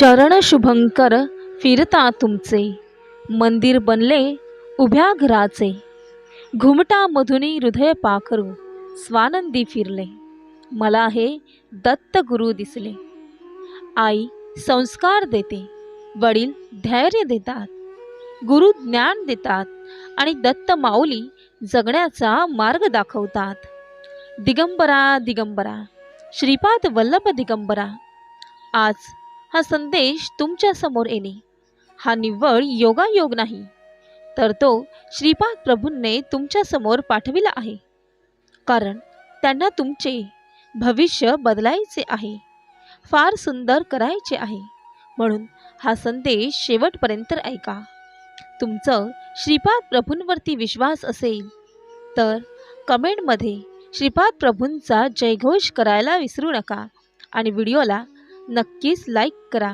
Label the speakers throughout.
Speaker 1: चरण शुभंकर फिरता तुमचे, मंदिर बनले उभ्या घराचे. घुमटा मधुनी हृदय पाखरू, स्वानंदी फिरले. मला हे दत्त गुरु दिसले. आई संस्कार देते, वडील धैर्य देतात, गुरु ज्ञान देतात आणि दत्त माऊली जगण्याचा मार्ग दाखवतात. दिगंबरा दिगंबरा, श्रीपाद वल्लभ दिगंबरा. आज हा संदेश तुमच्या समोर येणे हा निव्वळ योगायोग नाही, तर तो श्रीपाद प्रभूंनी तुमच्या समोर पाठविला आहे. कारण त्यांना तुमचे भविष्य बदलायचे आहे, फार सुंदर करायचे आहे. म्हणून हा संदेश शेवटपर्यंत ऐका. तुमचं श्रीपाद प्रभूंवरती विश्वास असेल तर कमेंटमध्ये श्रीपाद प्रभूंचा जयघोष करायला विसरू नका आणि व्हिडिओला नक्कीच लाईक करा.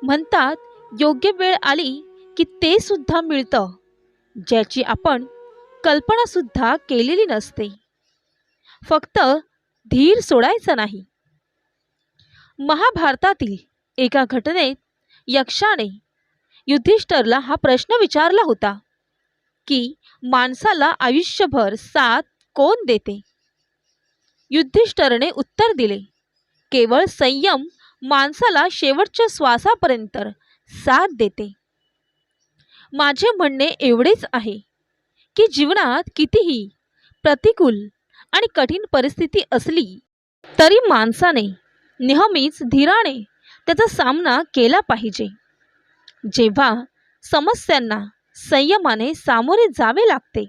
Speaker 1: म्हणतात योग्य वेळ आली की ते सुद्धा मिळतं ज्याची आपण कल्पना सुद्धा केलेली नसते. फक्त धीर सोडायचा नाही. महाभारतातील एका घटनेत यक्षाने युधिष्ठिरला हा प्रश्न विचारला होता की माणसाला आयुष्यभर साथ कोण देते. युधिष्ठिरने उत्तर दिले, केवळ संयम माणसाला शेवटच्या श्वासापर्यंत साथ देते. माझे म्हणणे एवढेच आहे की जीवनात कितीही प्रतिकूल आणि कठीण परिस्थिती असली तरी माणसाने नेहमीच धीराने त्याचा सामना केला पाहिजे. जेव्हा समस्यांना संयमाने सामोरे जावे लागते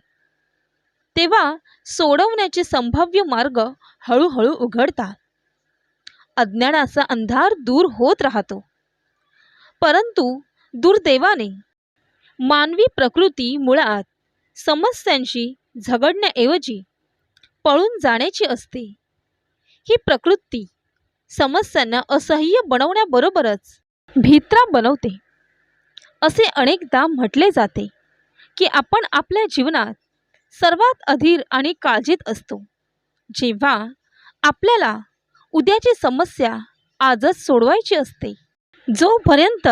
Speaker 1: तेव्हा सोडवण्याचे संभाव्य मार्ग हळूहळू उघडतात. अज्ञानाचा अंधार दूर होत राहतो. परंतु दुर्दैवाने मानवी प्रकृती मुळात समस्यांशी झगडण्याऐवजी पळून जाण्याची असते. ही प्रकृती समस्यांना असह्य बनवण्याबरोबरच भीत्रा बनवते. असे अनेकदा म्हटले जाते की आपण आपल्या जीवनात सर्वात अधीर आणि काळजीत असतो जेव्हा आपल्याला उद्याची समस्या आजच सोडवायची असते. जोपर्यंत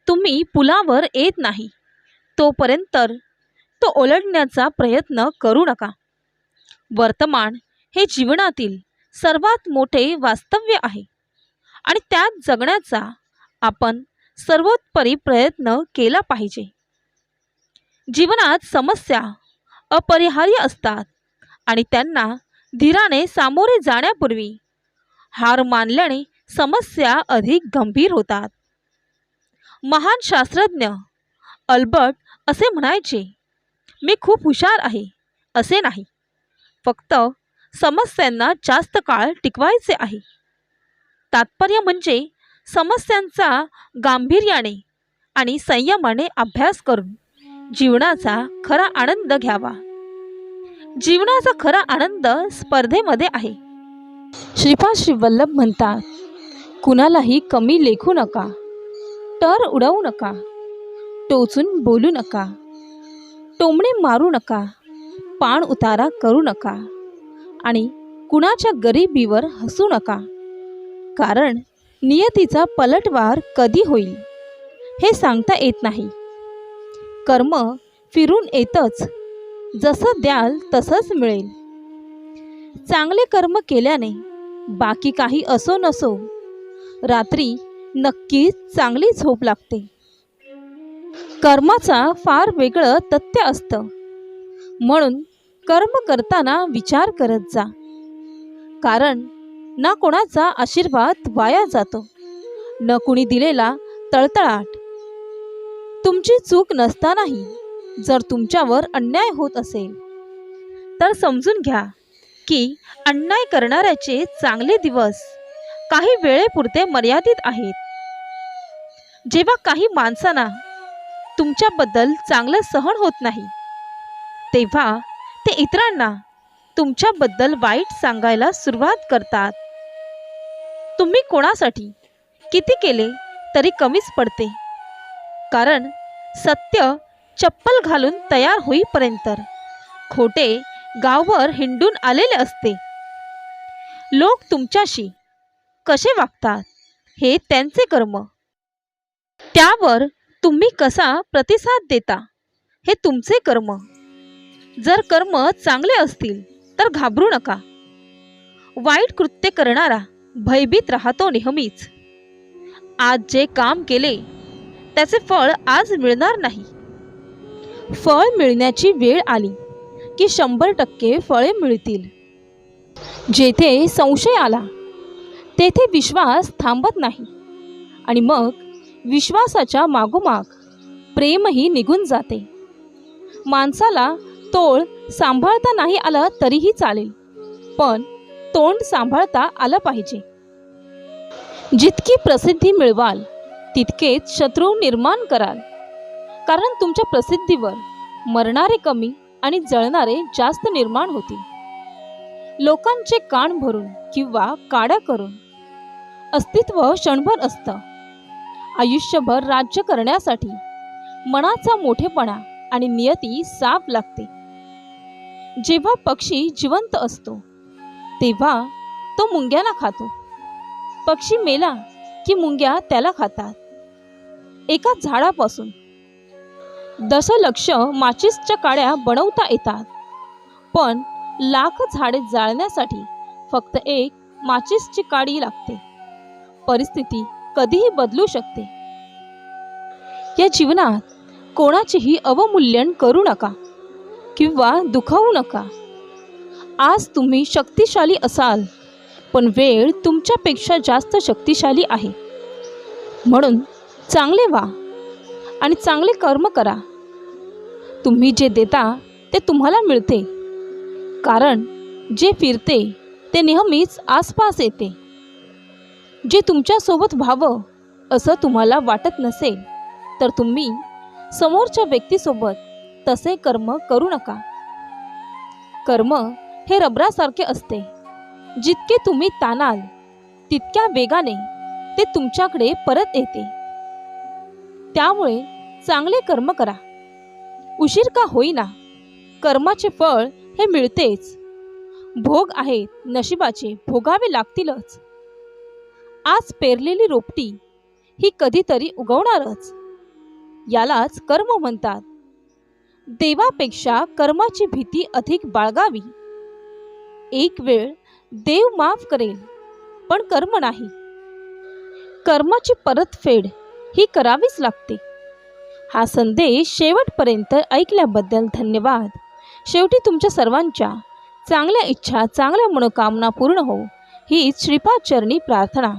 Speaker 1: तुम्ही पुलावर येत नाही तोपर्यंत तो ओलांडण्याचा प्रयत्न करू नका. वर्तमान हे जीवनातील सर्वात मोठे वास्तव्य आहे आणि त्यात जगण्याचा आपण सर्वोत्तरी प्रयत्न केला पाहिजे. जीवनात समस्या अपरिहार्य असतात आणि त्यांना धीराने सामोरे जाण्यापूर्वी हार मानल्याने समस्या अधिक गंभीर होतात. महान शास्त्रज्ञ अल्बर्ट असे म्हणायचे, मी खूप हुशार आहे असे नाही, फक्त समस्यांना जास्त काळ टिकवायचे आहे. तात्पर्य म्हणजे समस्यांचा गांभीर्याने आणि संयमाने अभ्यास करून जीवनाचा खरा आनंद घ्यावा. जीवनाचा खरा आनंद स्पर्धेमध्ये आहे. श्रीपाद श्री वल्लभ म्हणतात, कुणालाही कमी लेखू नका, टर उडवू नका, टोचून बोलू नका, टोमणे मारू नका, पाण उतारा करू नका आणि कुणाच्या गरिबीवर हसू नका. कारण नियतीचा पलटवार कधी होईल हे सांगता येत नाही. कर्म फिरून येतच, जसं द्याल तसंच मिळेल. चांगले कर्म केल्याने बाकी काही असो नसो रात्री नक्कीच चांगली झोप लागते. कर्माचा फार वेगळं तथ्य असतं. म्हणून कर्म करताना विचार करत जा. कारण ना कोणाचा आशीर्वाद वाया जातो, न कुणी दिलेला तळतळाट. तुमची चूक नसतानाही जर तुमच्यावर अन्याय होत असेल तर समजून घ्या की अन्याय करणाऱ्याचे चांगले दिवस काही वेळेपुरते मर्यादित आहेत. जेव्हा काही माणसांना तुमच्याबद्दल चांगलं सहन होत नाही तेव्हा ते इतरांना तुमच्याबद्दल वाईट सांगायला सुरुवात करतात. तुम्ही कोणासाठी किती केले तरी कमीच पडते. कारण सत्य चप्पल घालून तयार होईपर्यंत खोटे गावभर हिंडून आलेले असते. लोक तुमच्याशी कसे वागतात हे त्यांचे कर्म. त्यावर तुम्ही कसा प्रतिसाद देता हे तुमचे कर्म. जर कर्म चांगले असतील तर घाबरू नका. वाईट कृत्य करणारा भयभीत राहतो नेहमीच. आज जे काम केले त्याचे फळ आज मिळणार नाही. फळ मिळण्याची वेळ आली की 100% फळे मिळतील. जेथे संशय आला तेथे विश्वास थांबत नाही आणि मग विश्वासाच्या मागोमाग प्रेमही निघून जाते. माणसाला तोळ सांभाळता नाही आलं तरीही चालेल, पण तोंड सांभाळता आलं पाहिजे. जितकी प्रसिद्धी मिळवाल तितकेच शत्रू निर्माण कराल, कारण तुमच्या प्रसिद्धीवर मरणारे कमी आणि जळणारे जास्त निर्माण होतील. लोकांचे कान भरून किंवा काड्या करून अस्तित्व क्षणभर असतं. आयुष्यभर राज्य करण्यासाठी मनाचा मोठेपणा आणि नियती साफ लागते. जेव्हा पक्षी जिवंत असतो तेव्हा तो मुंग्यांना खातो. पक्षी मेला की मुंग्या त्याला खातात. एका झाडापासून दशलक्ष माचीसच्या काड्या बनवता येतात, पण लाख झाडे जाळण्यासाठी फक्त एक माचीसची काडी लागते. परिस्थिती कधीही बदलू शकते. या जीवनात कोणाचेही अवमूल्यन करू नका किंवा दुखावू नका. आज तुम्ही शक्तिशाली असाल, पण वेळ तुमच्यापेक्षा जास्त शक्तिशाली आहे. म्हणून चांगले व्हा आणि चांगले कर्म करा. तुम्ही जे देता ते तुम्हाला मिळते, कारण जे फिरते ते नेहमीच आसपास येते. जे तुमच्यासोबत व्हावं असं तुम्हाला वाटत नसेल तर तुम्ही समोरच्या व्यक्तीसोबत तसे कर्म करू नका. कर्म हे रबरासारखे असते. जितके तुम्ही ताणाल तितक्या वेगाने ते तुमच्याकडे परत येते. त्यामुळे चांगले कर्म करा. उशीर का होईना, कर्माचे फळ हे मिळतेच. भोग आहेत नशिबाचे, भोगावे लागतीलच. आज पेरलेली रोपटी ही कधीतरी उगवणारच. यालाच कर्म म्हणतात. देवापेक्षा कर्माची भीती अधिक बाळगावी. एक वेळ देव माफ करेल, पण कर्म नाही. कर्माची परतफेड ही करावीच लागते. हा संदेश शेवटपर्यंत ऐकल्याबद्दल धन्यवाद. शेवटी तुमच्या सर्वांच्या चांगल्या इच्छा, चांगल्या मनोकामना पूर्ण हो हीच श्रीपाद चरणी प्रार्थना.